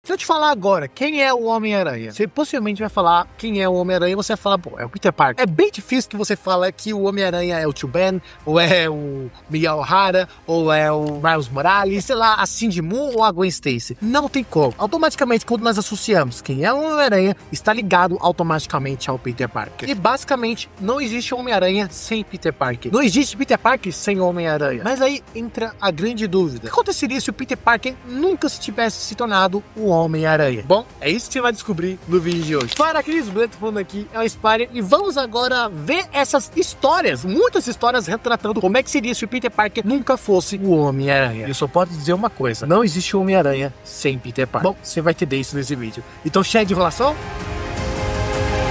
Se eu te falar agora quem é o Homem-Aranha, você possivelmente vai falar quem é o Homem-Aranha e você vai falar, pô, é o Peter Parker. É bem difícil que você fale que o Homem-Aranha é o Tio Ben, ou é o Miguel O'Hara, ou é o Miles Morales, sei lá, a Cindy Moon ou a Gwen Stacy. Não tem como. Automaticamente, quando nós associamos quem é o Homem-Aranha, está ligado automaticamente ao Peter Parker. E basicamente, não existe Homem-Aranha sem Peter Parker. Não existe Peter Parker sem Homem-Aranha. Mas aí entra a grande dúvida. O que aconteceria se o Peter Parker nunca tivesse se tornado o Homem-Aranha? Bom, é isso que você vai descobrir no vídeo de hoje. Para Cris Blanco falando aqui, é o Spider, e vamos agora ver essas histórias, muitas histórias retratando como é que seria se o Peter Parker nunca fosse o Homem-Aranha. Eu só posso dizer uma coisa, não existe Homem-Aranha sem Peter Parker. Bom, você vai entender isso nesse vídeo. Então, cheio de enrolação?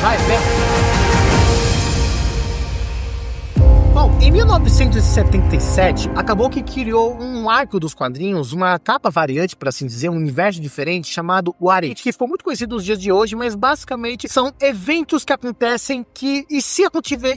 Vai, vem! Bom, em 1977, acabou que criou um arco dos quadrinhos, uma capa variante, por assim dizer, um universo diferente, chamado What If, que ficou muito conhecido nos dias de hoje, mas basicamente são eventos que acontecem que, e se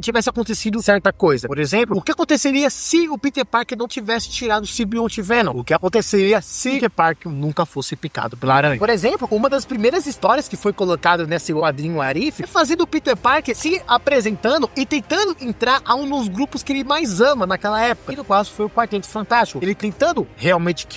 tivesse acontecido certa coisa? Por exemplo, o que aconteceria se o Peter Parker não tivesse tirado o Symbiote Venom? O que aconteceria se Peter Parker nunca fosse picado pela aranha? Por exemplo, uma das primeiras histórias que foi colocada nesse quadrinho What If é fazendo o Peter Parker se apresentando e tentando entrar a um dos grupos que ele mais ama naquela época, e no qual foi o Quarteto Fantástico. Ele tentando realmente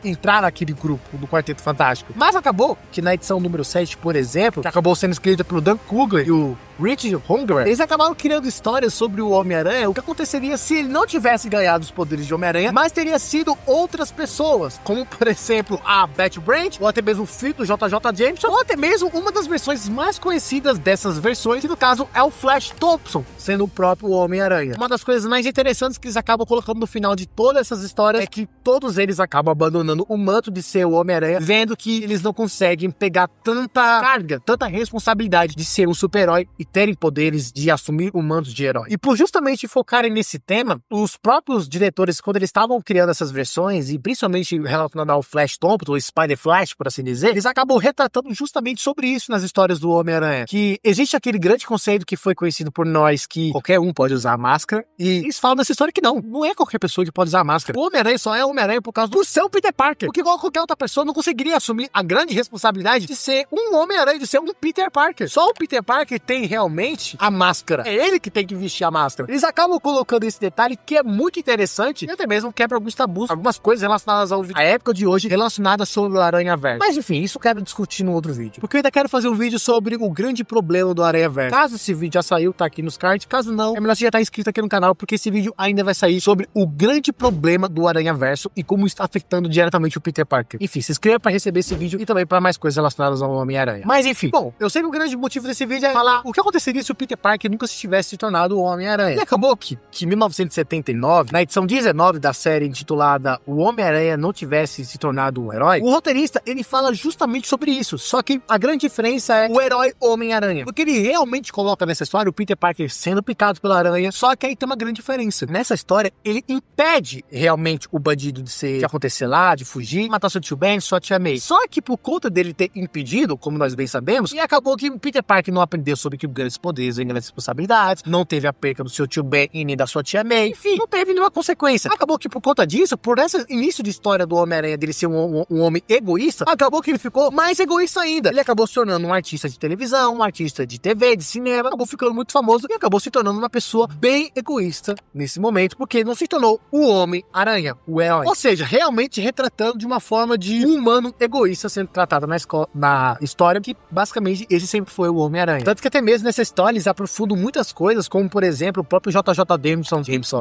entrar naquele grupo do Quarteto Fantástico. Mas acabou que na edição número 7, por exemplo, que acabou sendo escrita pelo Dan Coogler e o Rich Hongler, eles acabaram criando histórias sobre o Homem-Aranha, o que aconteceria se ele não tivesse ganhado os poderes de Homem-Aranha, mas teria sido outras pessoas, como por exemplo a Betty Brant, ou até mesmo o filho do JJ Jameson, ou até mesmo uma das versões mais conhecidas dessas versões, que no caso é o Flash Thompson, sendo o próprio Homem-Aranha. Uma das coisas mais interessantes que eles acabam colocando no final de todas essas histórias é que todos eles acabam abandonando o manto de ser o Homem-Aranha, vendo que eles não conseguem pegar tanta carga, tanta responsabilidade de ser um super-herói e terem poderes de assumir o manto de herói. E por justamente focarem nesse tema, os próprios diretores, quando eles estavam criando essas versões, e principalmente relacionado ao Flash Thompson, ou Spider-Flash, por assim dizer, eles acabam retratando justamente sobre isso nas histórias do Homem-Aranha. Que existe aquele grande conceito que foi conhecido por nós, que qualquer um pode usar máscara, e eles falam nessa história que não é qualquer pessoa que pode usar máscara. O Homem-Aranha só é Homem-Aranha por causa do seu Peter Parker, porque igual qualquer outra pessoa não conseguiria assumir a grande responsabilidade de ser um Homem-Aranha, de ser um Peter Parker. Só o Peter Parker tem realmente a máscara. É ele que tem que vestir a máscara. Eles acabam colocando esse detalhe que é muito interessante e até mesmo quebra alguns tabus, algumas coisas relacionadas à época de hoje, relacionadas sobre o Aranha-Verso. Mas enfim, isso eu quero discutir no outro vídeo, porque eu ainda quero fazer um vídeo sobre o grande problema do Aranha-Verso. Caso esse vídeo já saiu, tá aqui nos cards. Caso não, é melhor você já estar inscrito aqui no canal, porque esse vídeo ainda vai sair sobre o grande problema do Aranha-Verso e como está afetando diretamente o Peter Parker. Enfim, se inscreva para receber esse vídeo e também para mais coisas relacionadas ao Homem-Aranha. Mas enfim, bom, eu sei que o grande motivo desse vídeo é falar o que aconteceria se o Peter Parker nunca tivesse se tornado o Homem-Aranha. E acabou que em 1979, na edição 19 da série intitulada O Homem-Aranha Não Tivesse Se Tornado um Herói, o roteirista, ele fala justamente sobre isso, só que a grande diferença é o herói Homem-Aranha, porque ele realmente coloca nessa história o Peter Parker sendo picado pela aranha, só que aí tem uma grande diferença. Nessa história, ele impede realmente o bandido de acontecer lá, de fugir, matar seu tio Ben, sua tia May. Só que por conta dele ter impedido, como nós bem sabemos, e acabou que o Peter Parker não aprendeu sobre que grandes poderes vêm grandes responsabilidades, não teve a perca do seu tio Ben e nem da sua tia May, enfim, não teve nenhuma consequência. Acabou que por conta disso, por esse início de história do Homem-Aranha, dele ser um homem egoísta, acabou que ele ficou mais egoísta ainda. Ele acabou se tornando um artista de televisão, um artista de TV, de cinema, acabou ficando muito famoso e acabou se tornando uma pessoa bem egoísta nesse momento, porque não se tornou o Homem-Aranha, o herói. Ou seja, realmente retratando de uma forma de um humano egoísta sendo tratado na história, que basicamente esse sempre foi o Homem-Aranha. Tanto que até mesmo nessa história eles aprofundam muitas coisas, como por exemplo o próprio JJ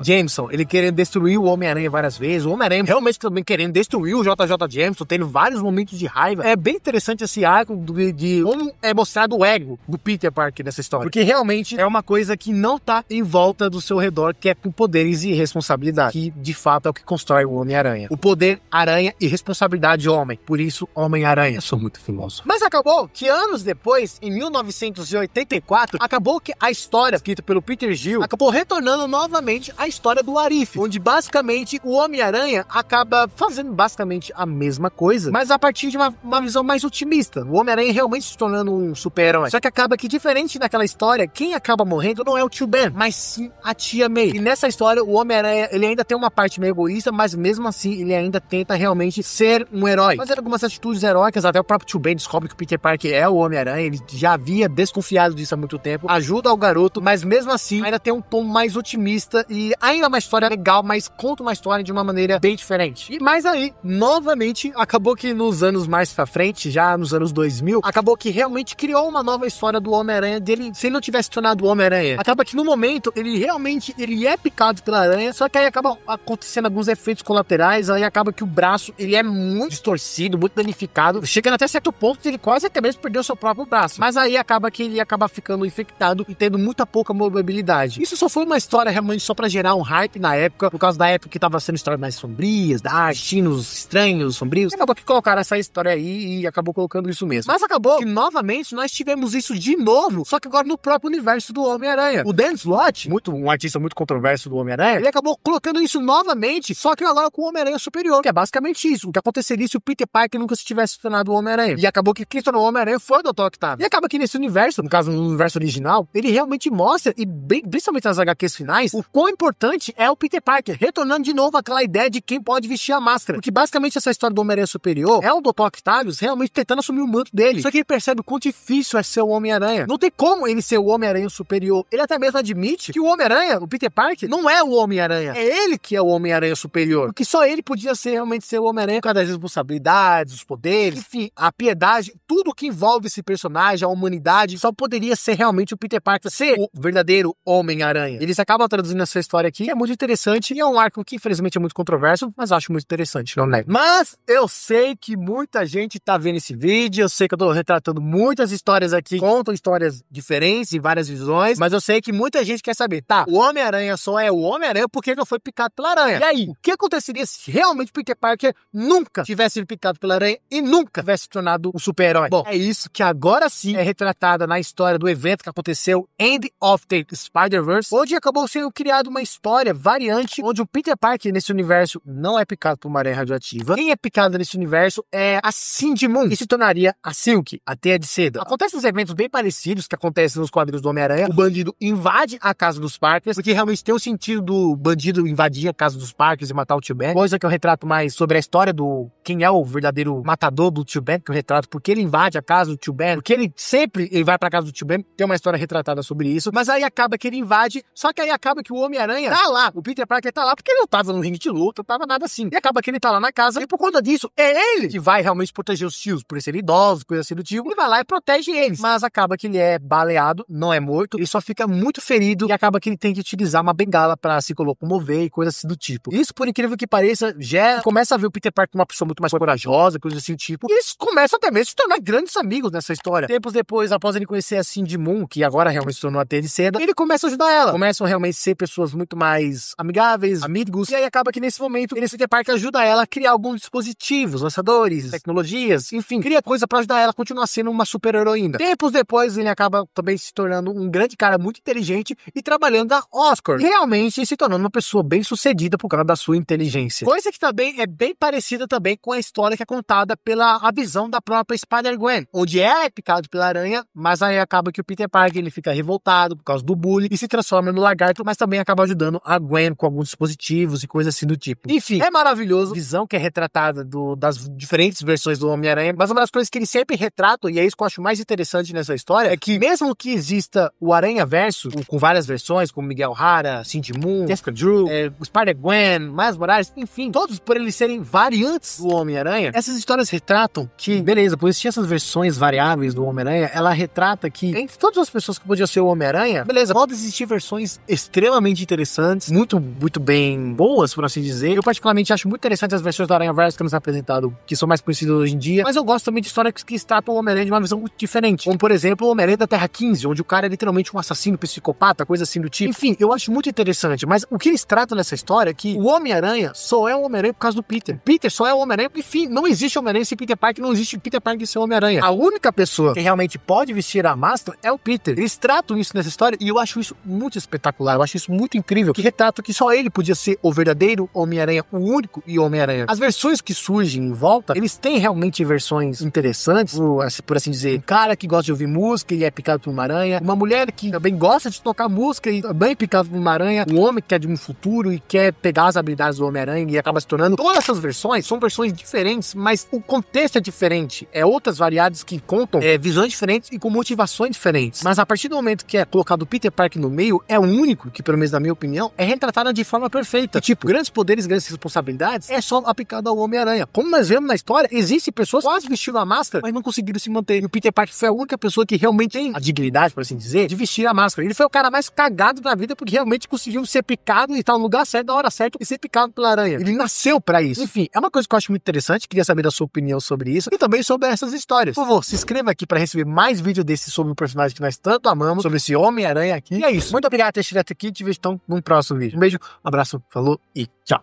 Jameson, ele querendo destruir o Homem-Aranha várias vezes, o Homem-Aranha realmente também querendo destruir o JJ Jameson, tendo vários momentos de raiva. É bem interessante esse arco de como é mostrado o ego do Peter Parker nessa história, porque realmente é uma coisa que não tá em volta do seu redor, que é com poderes e responsabilidade, que de fato é o que constrói o Homem-Aranha. O poder, aranha e responsabilidade homem, por isso Homem-Aranha. Eu sou muito filósofo. Mas acabou que anos depois, em 1984, acabou que a história escrita pelo Peter Gill acabou retornando novamente a história do What If, onde basicamente o Homem-Aranha acaba fazendo basicamente a mesma coisa, mas a partir de uma visão mais otimista. O Homem-Aranha realmente se tornando um super-herói. Só que acaba que, diferente daquela história, quem acaba morrendo não é o tio Ben, mas sim a tia May. E nessa história, o Homem-Aranha, ele ainda tem uma parte meio egoísta, mas mesmo assim ele ainda tenta realmente ser um herói, fazer algumas atitudes heróicas. Até o próprio Tio Ben descobre que o Peter Parker é o Homem-Aranha, ele já havia desconfiado disso há muito tempo, ajuda o garoto, mas mesmo assim ainda tem um tom mais otimista e ainda uma história legal, mas conta uma história de uma maneira bem diferente. E mais aí, novamente, acabou que nos anos mais pra frente, já nos anos 2000, acabou que realmente criou uma nova história do Homem-Aranha dele, se ele não tivesse tornado o Homem-Aranha. Acaba que no momento, ele é picado pela aranha, só que aí acaba acontecendo alguns efeitos colaterais, aí acaba que o braço, ele é muito distorcido, muito danificado, chegando até certo ponto de ele quase até mesmo perder o seu próprio braço. Mas aí acaba que ele acaba ficando infectado e tendo muita pouca mobilidade. Isso só foi uma história realmente só pra gerar um hype na época, por causa da época que tava sendo histórias mais sombrias, destinos estranhos, sombrios. Acabou que colocaram essa história aí e acabou colocando isso mesmo. Mas acabou que novamente nós tivemos isso de novo, só que agora no próprio universo do Homem-Aranha. O Dan Slott, um artista muito controverso do Homem-Aranha, ele acabou colocando isso novamente, só que agora com o Homem-Aranha superior, que é basicamente isso. O que aconteceria se o Peter Parker nunca se tivesse tornado o Homem-Aranha. E acabou que quem tornou o Homem-Aranha foi o Dr. Octavius. E acaba que nesse universo, no caso no universo original, ele realmente mostra, e principalmente nas HQs finais, o quão importante é o Peter Parker, retornando de novo aquela ideia de quem pode vestir a máscara. Porque basicamente essa história do Homem-Aranha superior é o Dr. Octavius realmente tentando assumir o manto dele. Só que ele percebe o quão difícil é ser o Homem-Aranha. Não tem como ele ser o Homem-Aranha superior. Ele até mesmo admite que o Homem-Aranha, o Peter Parker, não é o Homem-Aranha. É ele que é o Homem-Aranha superior. Porque só ele podia realmente ser o Homem-Aranha por causa das responsabilidades, os poderes, enfim, a piedade, tudo que envolve esse personagem, a humanidade, só poderia ser realmente o Peter Parker, ser o verdadeiro Homem-Aranha. Eles acabam traduzindo essa história aqui, que é muito interessante, e é um arco que infelizmente é muito controverso, mas acho muito interessante, não nego. Mas eu sei que muita gente tá vendo esse vídeo, eu sei que eu tô retratando muitas histórias aqui, contam histórias diferentes e várias visões, mas eu sei que muita gente quer saber, tá, o Homem-Aranha só é o Homem-Aranha porque ele não foi picado pela aranha. E aí, o que aconteceria se realmente Peter Parker nunca tivesse sido picado pela aranha e nunca tivesse se tornado um super-herói? Bom, é isso que agora sim é retratada na história do evento que aconteceu End of the Spider-Verse, onde acabou sendo criada uma história variante, onde o Peter Parker nesse universo não é picado por uma aranha radioativa. Quem é picado nesse universo é a Cindy Moon, que se tornaria a Silk, a teia de seda. Acontecem uns eventos bem parecidos que acontecem nos quadrinhos do Homem-Aranha. O bandido invade a casa dos Parkers, porque realmente tem o sentido do bandido invadir a casa dos Parkers e matar o Tio Ben, coisa que eu retrato mais sobre a história do quem é o verdadeiro matador do Tio Ben, que eu retrato porque ele invade a casa do Tio Ben, porque ele vai pra casa do Tio Ben, tem uma história retratada sobre isso, mas aí acaba que ele invade, só que aí acaba que o Homem-Aranha tá lá, o Peter Parker tá lá porque ele não tava no ringue de luta, não tava nada assim, e acaba que ele tá lá na casa, e por conta disso, é ele que vai realmente proteger os tios, por ser idoso, coisa assim do tipo, ele vai lá e protege eles, mas acaba que ele é baleado, não é morto, ele só fica muito ferido, e acaba que ele tem que utilizar uma bengala pra se locomover e coisa assim do tipo. Isso, por incrível que pareça, já começa a ver o Peter Parker uma pessoa muito mais corajosa, coisa assim do tipo, e eles começam até mesmo a se tornar grandes amigos nessa história. Tempos depois, após ele conhecer a Cindy Moon, que agora realmente se tornou a teia de seda, ele começa a ajudar ela. Começam realmente a ser pessoas muito mais amigáveis, amigos, e aí acaba que nesse momento, ele, Peter Parker, ajuda ela a criar alguns dispositivos, lançadores, tecnologias, enfim, cria coisa pra ajudar ela a continuar sendo uma super heroína. Tempos depois, ele acaba também se tornando um grande cara muito inteligente e trabalhando na Oscorp, realmente se tornando uma pessoa bem sucedida por causa da sua inteligência. Coisa que também é bem parecida também com a história que é contada pela a visão da própria Spider-Gwen, onde ela é picada pela aranha, mas aí acaba que o Peter Parker ele fica revoltado por causa do bullying e se transforma no lagarto, mas também acaba ajudando a Gwen com alguns dispositivos e coisas assim do tipo. Enfim, é maravilhoso a visão que é retratada das diferentes versões do Homem-Aranha, mas uma das coisas que ele sempre retrata, e é isso que eu acho mais interessante nessa história, é que mesmo que exista o Aranha-Verso, com várias versões, como Miguel Hara, Cindy Moon, Jessica Drew, o Spider-Gwen, Miles Morales, enfim, todos por eles serem variantes do Homem-Aranha, essas histórias retratam que, beleza, por existir essas versões variáveis do Homem-Aranha, ela retrata que entre todas as pessoas que podiam ser o Homem-Aranha, beleza, podem existir versões extremamente interessantes, muito bem boas, por assim dizer. Eu particularmente acho muito interessante as versões do Aranha-Verso que nos apresentado, que são mais conhecidas hoje em dia, mas eu gosto também de histórias que tratam o Homem-Aranha de uma visão muito diferente, como por exemplo o Homem-Aranha da Terra 15, onde o cara é literalmente um assassino psicopata, coisa assim do tipo. Enfim, eu acho muito interessante, mas o que eles tratam nessa história é que o Homem-Aranha só é o Homem-Aranha por causa do Peter. Peter só é o Homem-Aranha, enfim, não existe Homem-Aranha sem Peter Parker, não existe Peter Parker sem Homem-Aranha. A única pessoa que realmente pode vestir a máscara é o Peter. Eles tratam isso nessa história e eu acho isso muito espetacular, eu acho isso muito incrível, que retrata que só ele podia ser o verdadeiro Homem-Aranha, o único e Homem-Aranha. As versões que surgem em volta, eles têm realmente versões interessantes, por assim dizer, um cara que gosta de ouvir música e é picado por uma aranha, uma mulher que também gosta de tocar música e também é picado por uma aranha, um homem que quer de um futuro e quer pegar as habilidades do do Homem-Aranha e acaba se tornando. Todas essas versões são versões diferentes, mas o contexto é diferente. É outras variáveis que contam visões diferentes e com motivações diferentes. Mas a partir do momento que é colocado o Peter Parker no meio, é o único que, pelo menos na minha opinião, é retratado de forma perfeita. E, tipo, grandes poderes, grandes responsabilidades é só aplicado ao Homem-Aranha. Como nós vemos na história, existem pessoas que quase vestiram a máscara, mas não conseguiram se manter. E o Peter Parker foi a única pessoa que realmente tem a dignidade, por assim dizer, de vestir a máscara. Ele foi o cara mais cagado da vida porque realmente conseguiu ser picado e estar no lugar certo, na hora certa e ser picado pela aranha. Ele nasceu pra isso. Enfim, é uma coisa que eu acho muito interessante. Queria saber da sua opinião sobre isso e também sobre essas histórias. Por favor, se inscreva aqui para receber mais vídeos desses sobre o personagem que nós tanto amamos, sobre esse Homem-Aranha aqui. E é isso. Muito obrigado por ter chegado até aqui. Te vejo então num próximo vídeo. Um beijo, um abraço, falou e tchau.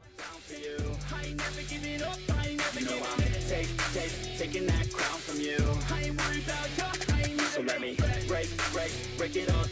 Taking that crown from you. I ain't worried about your pain. So let me break it all